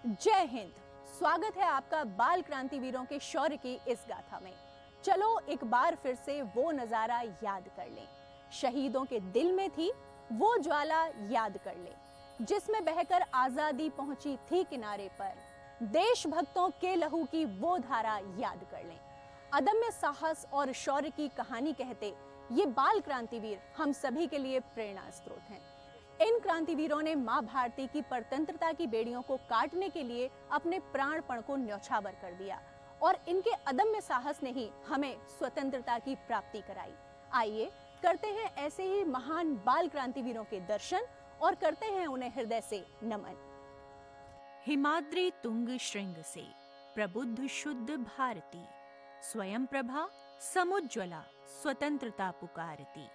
जय हिंद। स्वागत है आपका बाल क्रांतिवीरों के शौर्य की इस गाथा में। चलो एक बार फिर से वो नजारा याद कर लें, शहीदों के दिल में थी वो ज्वाला याद कर लें, जिसमें बहकर आजादी पहुंची थी किनारे पर। देशभक्तों के लहू की वो धारा याद कर लें। अदम्य साहस और शौर्य की कहानी कहते ये बाल क्रांतिवीर हम सभी के लिए प्रेरणा स्रोत हैं। इन क्रांतिवीरों ने मां भारती की परतंत्रता की बेड़ियों को काटने के लिए अपने प्राणपण को न्यौछावर कर दिया और इनके अदम्य साहस ने ही हमें स्वतंत्रता की प्राप्ति कराई। आइए करते हैं ऐसे ही महान बाल क्रांतिवीरों के दर्शन और करते हैं उन्हें हृदय से नमन। हिमाद्री तुंग श्रृंग से प्रबुद्ध शुद्ध भारती, स्वयं प्रभा समुज्ज्वला स्वतंत्रता पुकारती।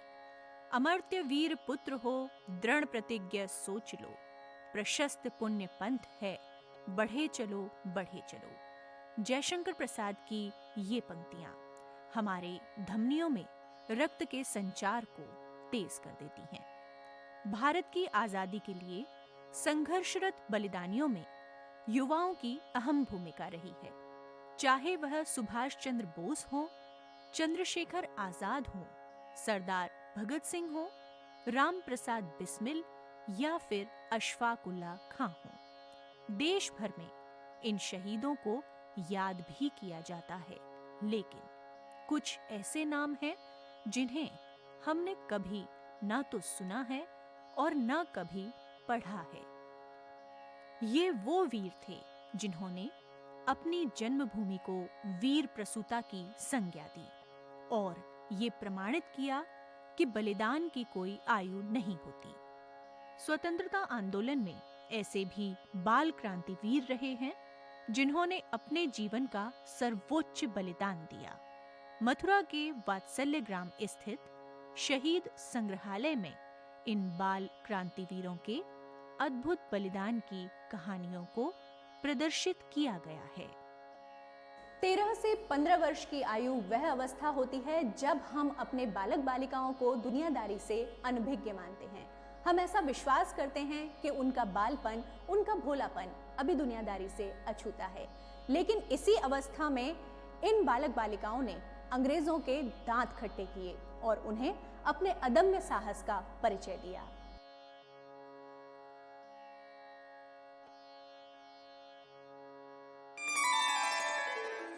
अमर्त्य वीर पुत्र हो दृढ़ प्रतिज्ञा सोच लो, प्रशस्त पुण्य पंथ है बढ़े चलो बढ़े चलो। जयशंकर प्रसाद की ये पंक्तियां हमारे धमनियों में रक्त के संचार को तेज कर देती हैं। भारत की आजादी के लिए संघर्षरत बलिदानियों में युवाओं की अहम भूमिका रही है। चाहे वह सुभाष चंद्र बोस हो, चंद्रशेखर आजाद हो, सरदार भगत सिंह हो, राम प्रसाद बिस्मिल या फिर अशफाक उल्लाह खां हो। देश भर में इन शहीदों को याद भी किया जाता है, लेकिन कुछ ऐसे नाम हैं जिन्हें हमने कभी ना तो सुना है और ना कभी पढ़ा है। ये वो वीर थे जिन्होंने अपनी जन्मभूमि को वीर प्रसूता की संज्ञा दी और ये प्रमाणित किया कि बलिदान की कोई आयु नहीं होती। स्वतंत्रता आंदोलन में ऐसे भी बाल क्रांतिवीर रहे हैं जिन्होंने अपने जीवन का सर्वोच्च बलिदान दिया। मथुरा के वात्सल्य ग्राम स्थित शहीद संग्रहालय में इन बाल क्रांतिवीरों के अद्भुत बलिदान की कहानियों को प्रदर्शित किया गया है। 13 से 15 वर्ष की आयु वह अवस्था होती है जब हम अपने बालक बालिकाओं को दुनियादारी से अनभिज्ञ मानते हैं। हम ऐसा विश्वास करते हैं कि उनका बालपन, उनका भोलापन अभी दुनियादारी से अछूता है। लेकिन इसी अवस्था में इन बालक बालिकाओं ने अंग्रेजों के दांत खट्टे किए और उन्हें अपने अदम्य साहस का परिचय दिया।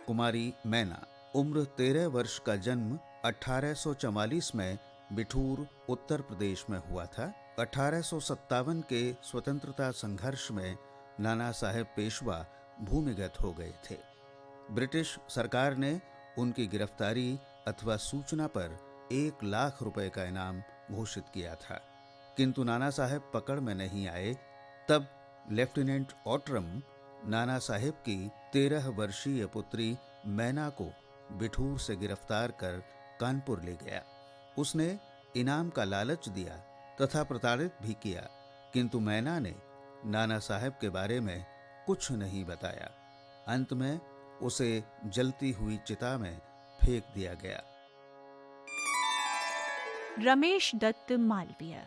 कुमारी मैना, उम्र 13 वर्ष का जन्म 1844 में बिठूर, उत्तर प्रदेश में हुआ था। 1857 के स्वतंत्रता संघर्ष में नाना साहेब पेशवा भूमिगत हो गए थे। ब्रिटिश सरकार ने उनकी गिरफ्तारी अथवा सूचना पर 1 लाख रुपए का इनाम घोषित किया था, किंतु नाना साहेब पकड़ में नहीं आए। तब लेफ्टिनेंट ऑटरम नाना साहेब की 13 वर्षीय पुत्री मैना को बिठूर से गिरफ्तार कर कानपुर ले गया। उसने इनाम का लालच दिया तथा प्रताड़ित भी किया, किंतु मैना ने नाना साहेब के बारे में कुछ नहीं बताया। अंत में उसे जलती हुई चिता में फेंक दिया गया। रमेश दत्त मालवीय,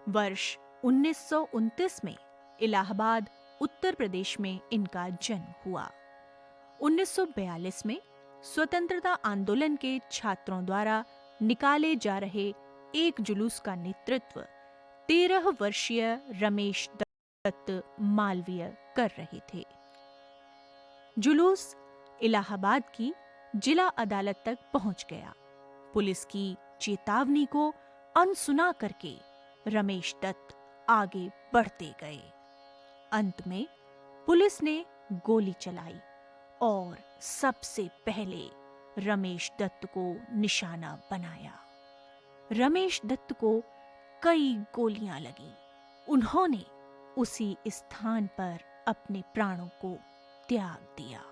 वर्ष 1929 में इलाहाबाद, उत्तर प्रदेश में इनका जन्म हुआ। 1942 में स्वतंत्रता आंदोलन के छात्रों द्वारा निकाले जा रहे एक जुलूस का नेतृत्व 13 वर्षीय रमेश दत्त मालवीय कर रहे थे। जुलूस इलाहाबाद की जिला अदालत तक पहुंच गया। पुलिस की चेतावनी को अनसुना करके रमेश दत्त आगे बढ़ते गए। अंत में पुलिस ने गोली चलाई और सबसे पहले रमेश दत्त को निशाना बनाया। रमेश दत्त को कई गोलियां लगीं। उन्होंने उसी स्थान पर अपने प्राणों को त्याग दिया।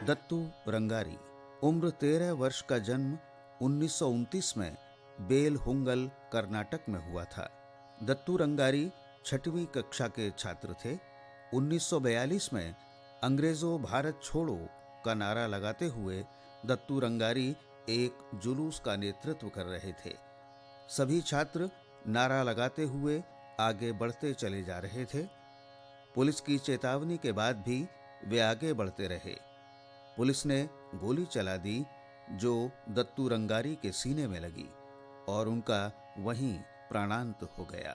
दत्तू रंगारी, उम्र 13 वर्ष का जन्म 1929 में बेलहुंगल, कर्नाटक में हुआ था। दत्तू रंगारी 6वीं कक्षा के छात्र थे। 1942 में अंग्रेजों भारत छोड़ो का नारा लगाते हुए दत्तू रंगारी एक जुलूस का नेतृत्व कर रहे थे। सभी छात्र नारा लगाते हुए आगे बढ़ते चले जा रहे थे। पुलिस की चेतावनी के बाद भी वे आगे बढ़ते रहे। पुलिस ने गोली चला दी जो दत्तू रंगारी के सीने में लगी और उनका वहीं प्राणांत हो गया।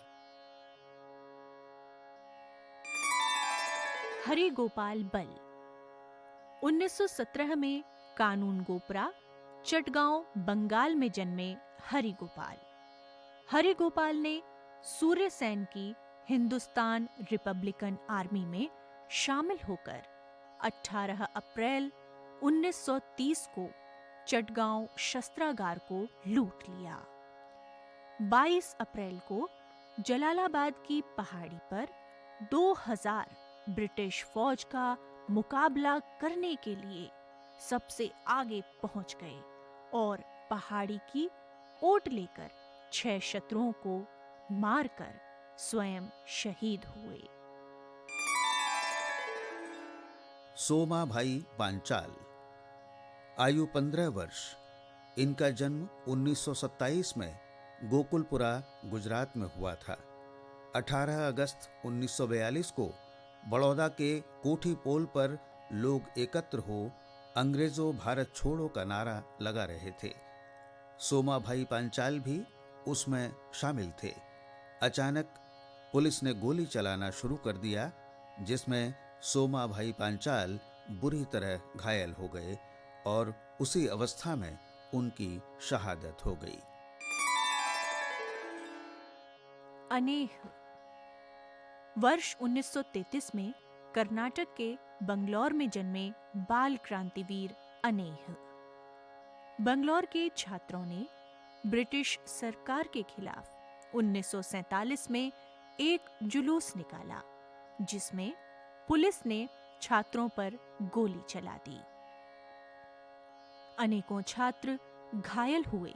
हरि गोपाल बल 1917 में कानून गोपरा, चटगांव, बंगाल में जन्मे हरि गोपाल। हरि गोपाल ने सूर्य सेन की हिंदुस्तान रिपब्लिकन आर्मी में शामिल होकर 18 अप्रैल 1930 को चटगांव शस्त्रागार को लूट लिया। 22 अप्रैल को जलालाबाद की पहाड़ी पर 2000 ब्रिटिश फौज का मुकाबला करने के लिए सबसे आगे पहुंच गए और पहाड़ी की ओट लेकर 6 शत्रुओं को मारकर स्वयं शहीद हुए। सोमा भाई पांचाल, आयु 15 वर्ष। इनका जन्म 1927 में गोकुलपुरा, गुजरात में हुआ था। 18 अगस्त 1942 को बड़ौदा के कोठी पोल पर लोग एकत्र हो अंग्रेजों भारत छोड़ो का नारा लगा रहे थे। सोमा भाई पांचाल भी उसमें शामिल थे। अचानक पुलिस ने गोली चलाना शुरू कर दिया, जिसमें सोमा भाई पांचाल बुरी तरह घायल हो गए और उसी अवस्था में उनकी शहादत हो गई। अनेह वर्ष 1933 में कर्नाटक के बंगलौर में जन्मे बाल क्रांतिवीर अनेह। बंगलौर के छात्रों ने ब्रिटिश सरकार के खिलाफ 1947 में एक जुलूस निकाला, जिसमें पुलिस ने छात्रों पर गोली चला दी। अनेकों छात्र घायल हुए,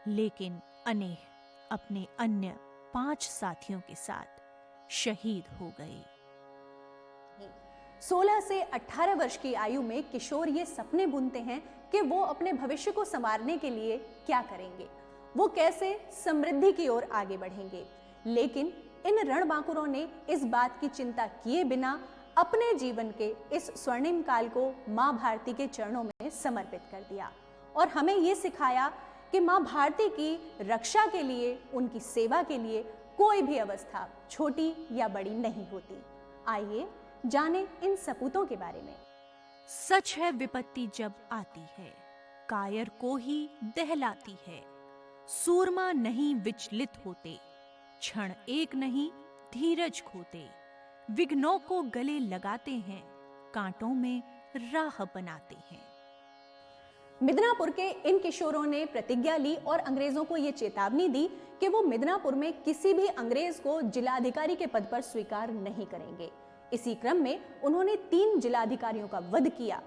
लेकिन अनेह अपने अन्य 5 साथियों के साथ शहीद हो गए। 16 से 18 वर्ष की आयु में किशोर ये सपने बुनते हैं कि वो अपने भविष्य को संवारने के लिए क्या करेंगे, वो कैसे समृद्धि की ओर आगे बढ़ेंगे। लेकिन इन रणबांकुरों ने इस बात की चिंता किए बिना अपने जीवन के इस स्वर्णिम काल को मां भारती के चरणों में समर्पित कर दिया और हमें ये सिखाया कि मां भारती की रक्षा के लिए, उनकी सेवा के लिए कोई भी अवस्था छोटी या बड़ी नहीं होती। आइए जाने इन सपूतों के बारे में। सच है, विपत्ति जब आती है कायर को ही दहलाती है। सूरमा नहीं विचलित होते, क्षण एक नहीं धीरज खोते। विघ्नों को गले लगाते हैं, कांटों में राह बनाते हैं। मिदनापुर के इन किशोरों ने प्रतिज्ञा ली और अंग्रेजों को ये चेतावनी दी कि वो मिदनापुर में किसी भी अंग्रेज को जिलाधिकारी के पद पर स्वीकार नहीं करेंगे। इसी क्रम में उन्होंने 3 जिलाधिकारियों का वध किया।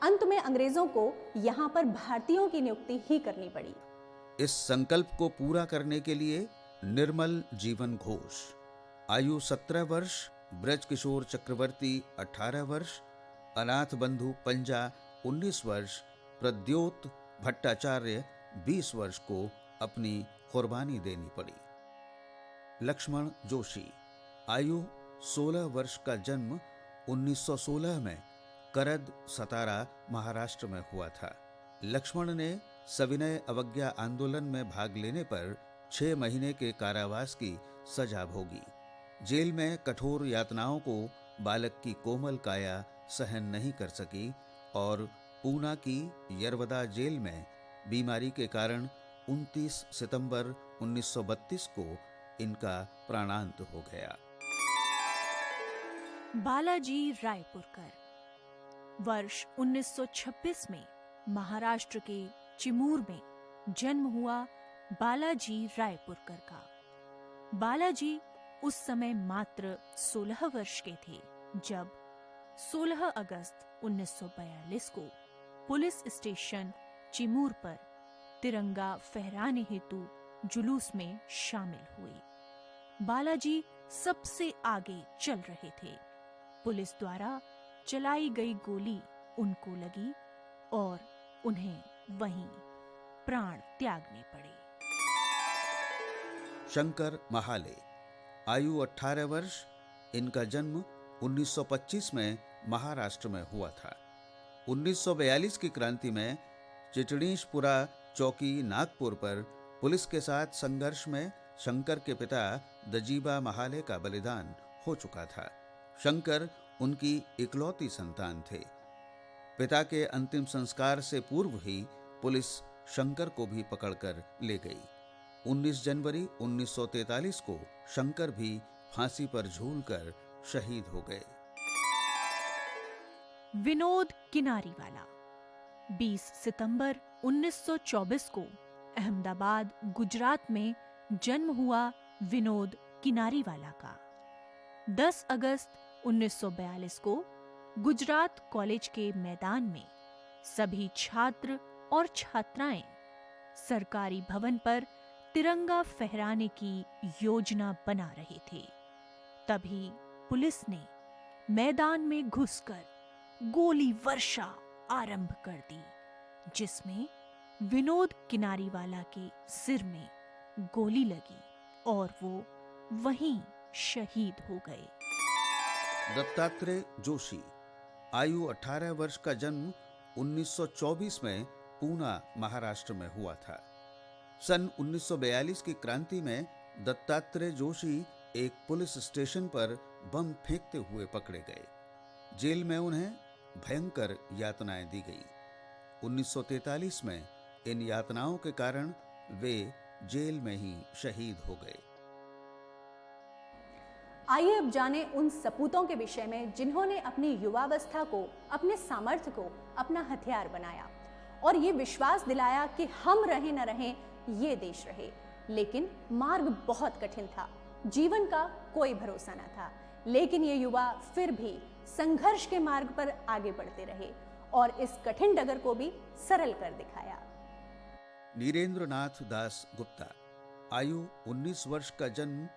अंत में अंग्रेजों को यहाँ पर भारतीयों की नियुक्ति ही करनी पड़ी। इस संकल्प को पूरा करने के लिए निर्मल जीवन घोष, आयु 17 वर्ष, ब्रज किशोर चक्रवर्ती 18 वर्ष, अनाथ बंधु पंजा 19 वर्ष, प्रद्योत भट्टाचार्य 20 वर्ष को अपनी कुर्बानी देनी पड़ी। लक्ष्मण जोशी, आयु 16 वर्ष का जन्म 1916 में करद, सतारा, महाराष्ट्र में हुआ था। लक्ष्मण ने सविनय अवज्ञा आंदोलन में भाग लेने पर 6 महीने के कारावास की सजा भोगी। जेल में कठोर यातनाओं को बालक की कोमल काया सहन नहीं कर सकी और पूना की यरवदा जेल में बीमारी के कारण 29 सितंबर 1932 को इनका प्राणांत हो गया। बालाजी रायपुरकर, वर्ष 1926 में महाराष्ट्र के चिमूर में जन्म हुआ बालाजी रायपुरकर का। बालाजी उस समय मात्र 16 वर्ष के थे जब 16 अगस्त 1942 को पुलिस स्टेशन चिमूर पर तिरंगा फहराने हेतु जुलूस में शामिल हुए। बालाजी सबसे आगे चल रहे थे। पुलिस द्वारा चलाई गई गोली उनको लगी और उन्हें वहीं प्राण त्यागने पड़े। शंकर महाले, आयु 18 वर्ष, इनका जन्म 1925 में महाराष्ट्र में हुआ था। 1942 की क्रांति में चिचणीशपुरा चौकी नागपुर पर पुलिस के साथ संघर्ष में शंकर के पिता दजीबा महाले का बलिदान हो चुका था। शंकर उनकी इकलौती संतान थे। पिता के अंतिम संस्कार से पूर्व ही पुलिस शंकर को भी पकड़कर ले गई। 19 जनवरी 1943 को शंकर भी फांसी पर झूलकर शहीद हो गए। विनोद किनारीवाला 20 सितंबर 1924 को अहमदाबाद, गुजरात में जन्म हुआ विनोद किनारीवाला का 10 अगस्त 1942 को गुजरात कॉलेज के मैदान में सभी छात्र और छात्राएं सरकारी भवन पर तिरंगा फहराने की योजना बना रहे थे। तभी पुलिस ने मैदान में घुसकर गोली वर्षा आरंभ कर दी, जिसमें विनोद किनारीवाला के सिर में गोली लगी और वो वहीं शहीद हो गए। दत्तात्रेय जोशी, आयु 18 वर्ष का जन्म 1924 में पूना, महाराष्ट्र में हुआ था। सन 1942 की क्रांति में दत्तात्रेय जोशी एक पुलिस स्टेशन पर बम फेंकते हुए पकड़े गए। जेल में उन्हें भयंकर यातनाएं दी गई। 1943 में इन यातनाओं के कारण वे जेल में ही शहीद हो गए। आइए अब जाने उन सपूतों के विषय में जिन्होंने अपनी युवावस्था को, अपने सामर्थ्य को अपना हथियार बनाया और ये विश्वास दिलाया कि हम रहे न रहें, ये देश रहे। लेकिन मार्ग बहुत कठिन था, जीवन का कोई भरोसा न था, लेकिन ये युवा फिर भी संघर्ष के मार्ग पर आगे बढ़ते रहे और इस कठिन डगर को भी सरल कर दिखाया। नीरेंद्र नाथ दास गुप्ता, आयु 19 वर्ष का जन्म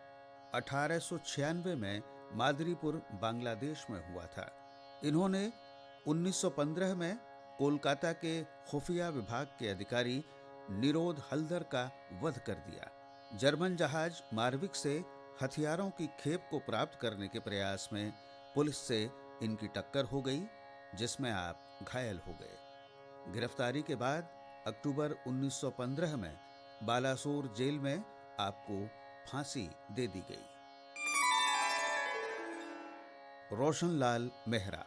1896 में मादरीपुर, बांग्लादेश में हुआ था। इन्होंने 1915 में कोलकाता के खुफिया विभाग के अधिकारी निरोध हल्दर का वध कर दिया। जर्मन जहाज मारविक से हथियारों की खेप को प्राप्त करने के प्रयास में पुलिस से इनकी टक्कर हो गई, जिसमें आप घायल हो गए। गिरफ्तारी के बाद अक्टूबर 1915 में बालासोर जेल में आपको फांसी दे दी गई। रोशनलाल मेहरा,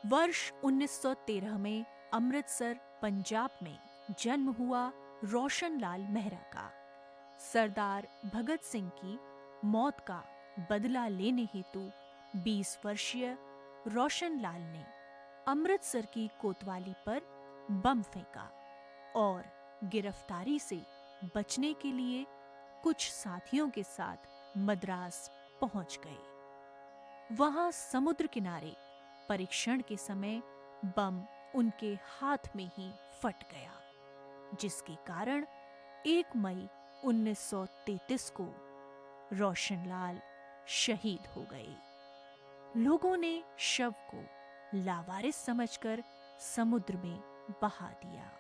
वर्ष 1913 में अमृतसर, पंजाब में जन्म हुआ रोशनलाल मेहरा का सरदार भगत सिंह की मौत का बदला लेने हेतु 20 वर्षीय रोशनलाल ने अमृतसर की कोतवाली पर बम फेंका और गिरफ्तारी से बचने के लिए कुछ साथियों के साथ मद्रास पहुंच गए। वहां समुद्र किनारे परीक्षण के समय बम उनके हाथ में ही फट गया, जिसके कारण 1 मई 1933 को रोशनलाल शहीद हो गए। लोगों ने शव को लावारिस समझकर समुद्र में बहा दिया।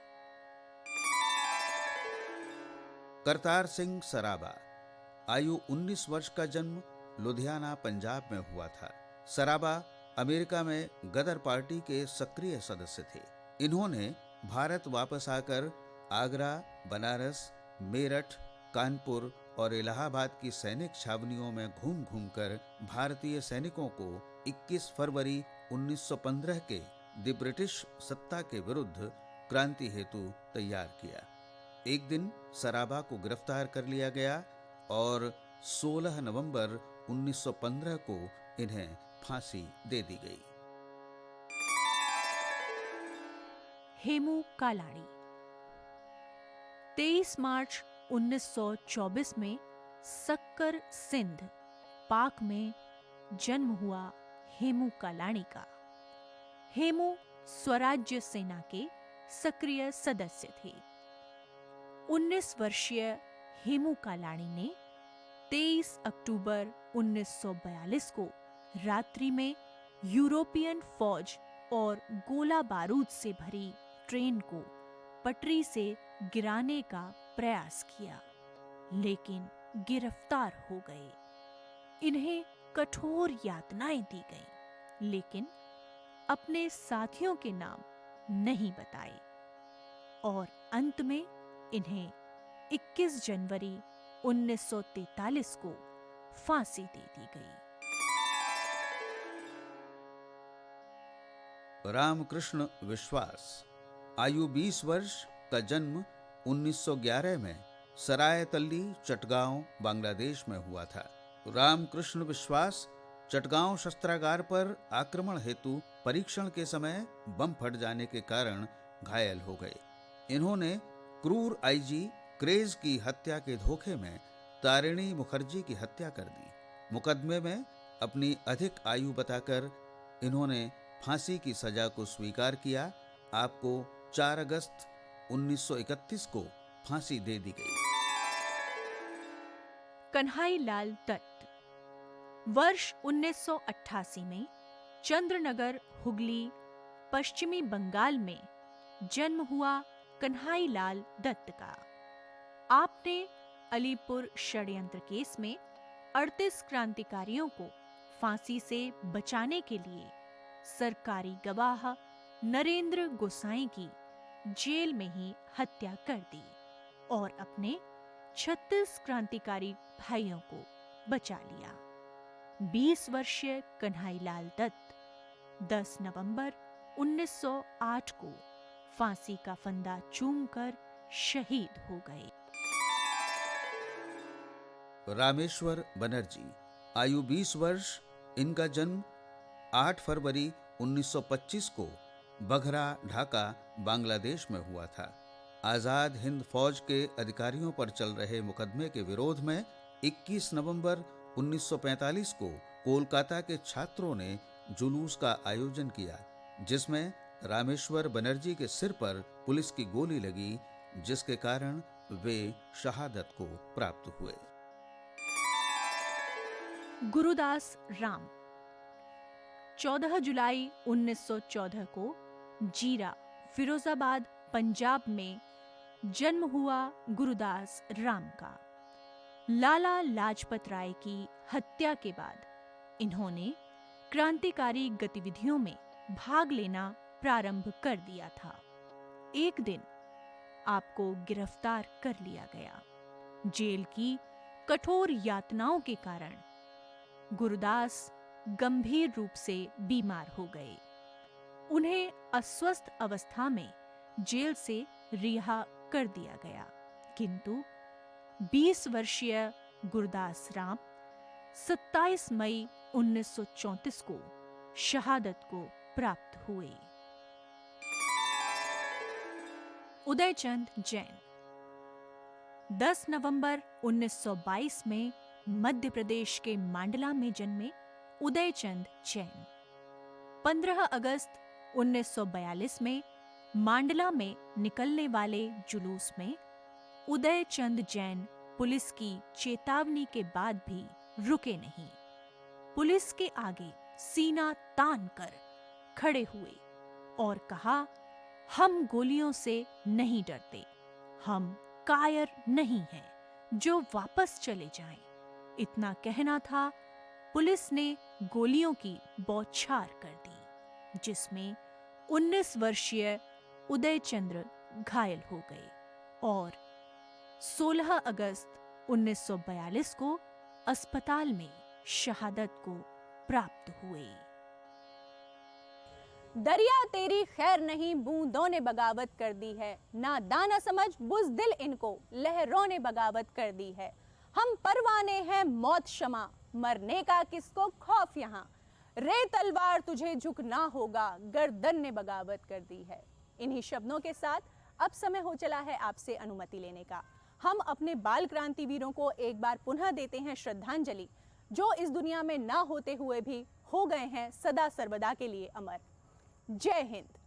करतार सिंह सराबा, आयु 19 वर्ष का जन्म लुधियाना, पंजाब में हुआ था। सराबा अमेरिका में गदर पार्टी के सक्रिय सदस्य थे। इन्होंने भारत वापस आकर आगरा, बनारस, मेरठ, कानपुर और इलाहाबाद की सैनिक छावनियों में घूम घूमकर भारतीय सैनिकों को 21 फरवरी 1915 के ब्रिटिश सत्ता के विरुद्ध क्रांति हेतु तैयार किया। एक दिन सराबा को गिरफ्तार कर लिया गया और 16 नवंबर 1915 को इन्हें फांसी दे दी गई। हेमू कालाणी, 23 मार्च 1924 में सक्कर, सिंध, पाक में जन्म हुआ हेमू कालाणी का। हेमू स्वराज्य सेना के सक्रिय सदस्य थे। 19 वर्षीय हेमू कालाणी ने 23 अक्टूबर 1942 को रात्रि में यूरोपियन फौज और गोला बारूद से भरी ट्रेन को पटरी से गिराने का प्रयास किया, लेकिन गिरफ्तार हो गए। इन्हें कठोर यातनाएं दी गईं, लेकिन अपने साथियों के नाम नहीं बताए और अंत में इन्हें 21 जनवरी 1943 को फांसी दे दी गई। रामकृष्ण विश्वास, आयु 20 वर्ष का जन्म 1911 में सरायतल्ली, चटगांव, बांग्लादेश में हुआ था। रामकृष्ण विश्वास चटगांव शस्त्रागार पर आक्रमण हेतु परीक्षण के समय बम फट जाने के कारण घायल हो गए। इन्होंने क्रूर आईजी क्रेज की हत्या के धोखे में तारिणी मुखर्जी की हत्या कर दी। मुकदमे में अपनी अधिक आयु बताकर इन्होंने फांसी की सजा को स्वीकार किया। आपको 4 अगस्त 1931 को फांसी दे दी गई। कन्हैयालाल दत्त, वर्ष 1988 में चंद्रनगर, हुगली, पश्चिमी बंगाल में जन्म हुआ कन्हैयालाल दत्त का। आपने अलीपुर षड्यंत्र केस में 38 क्रांतिकारियों को फांसी से बचाने के लिए सरकारी गवाह नरेंद्र गोसाई की जेल में ही हत्या कर दी और अपने 36 क्रांतिकारी भाइयों को बचा लिया। 20 वर्षीय कन्हैयालाल दत्त 10 नवंबर 1908 को फांसी का फंदा चूमकर शहीद हो गए। रामेश्वर बनर्जी, आयु 20 वर्ष, इनका जन्म 8 फरवरी 1925 को बघरा, ढाका, बांग्लादेश में हुआ था। आजाद हिंद फौज के अधिकारियों पर चल रहे मुकदमे के विरोध में 21 नवंबर 1945 को कोलकाता के छात्रों ने जुलूस का आयोजन किया, जिसमें रामेश्वर बनर्जी के सिर पर पुलिस की गोली लगी, जिसके कारण वे शहादत को प्राप्त हुए। गुरुदास राम, 14 जुलाई 1914 को जीरा, फिरोजाबाद, पंजाब में जन्म हुआ गुरुदास राम का। लाला लाजपत राय की हत्या के बाद इन्होंने क्रांतिकारी गतिविधियों में भाग लेना प्रारंभ कर दिया था। एक दिन आपको गिरफ्तार कर लिया गया। जेल की कठोर यातनाओं के कारण गुरुदास गंभीर रूप से बीमार हो गए। उन्हें अस्वस्थ अवस्था में जेल से रिहा कर दिया गया, किंतु 20 वर्षीय गुरुदास राम 27 मई 1934 को शहादत को प्राप्त हुए। उदयचंद जैन, 10 नवंबर 1922 में मध्य प्रदेश के मांडला में जन्मे उदयचंद जैन 15 अगस्त 1942 में मांडला में निकलने वाले जुलूस में उदयचंद जैन पुलिस की चेतावनी के बाद भी रुके नहीं। पुलिस के आगे सीना तान कर खड़े हुए और कहा, हम गोलियों से नहीं डरते, हम कायर नहीं हैं, जो वापस चले जाएं। इतना कहना था, पुलिस ने गोलियों की बौछार कर दी, जिसमें 19 वर्षीय उदयचंद्र घायल हो गए और 16 अगस्त 1942 को अस्पताल में शहादत को प्राप्त हुए। दरिया तेरी खैर नहीं, बूंदों ने बगावत कर दी है, ना दाना समझ बुज़दिल इनको, लहरों ने बगावत कर दी है। हम परवाने हैं मौत शमा, मरने का किसको खौफ यहाँ, रे तलवार तुझे झुकना होगा, गर्दन ने बगावत कर दी है। इन्हीं शब्दों के साथ अब समय हो चला है आपसे अनुमति लेने का। हम अपने बाल क्रांति वीरों को एक बार पुनः देते हैं श्रद्धांजलि, जो इस दुनिया में ना होते हुए भी हो गए हैं सदा सर्वदा के लिए अमर। जय हिंद।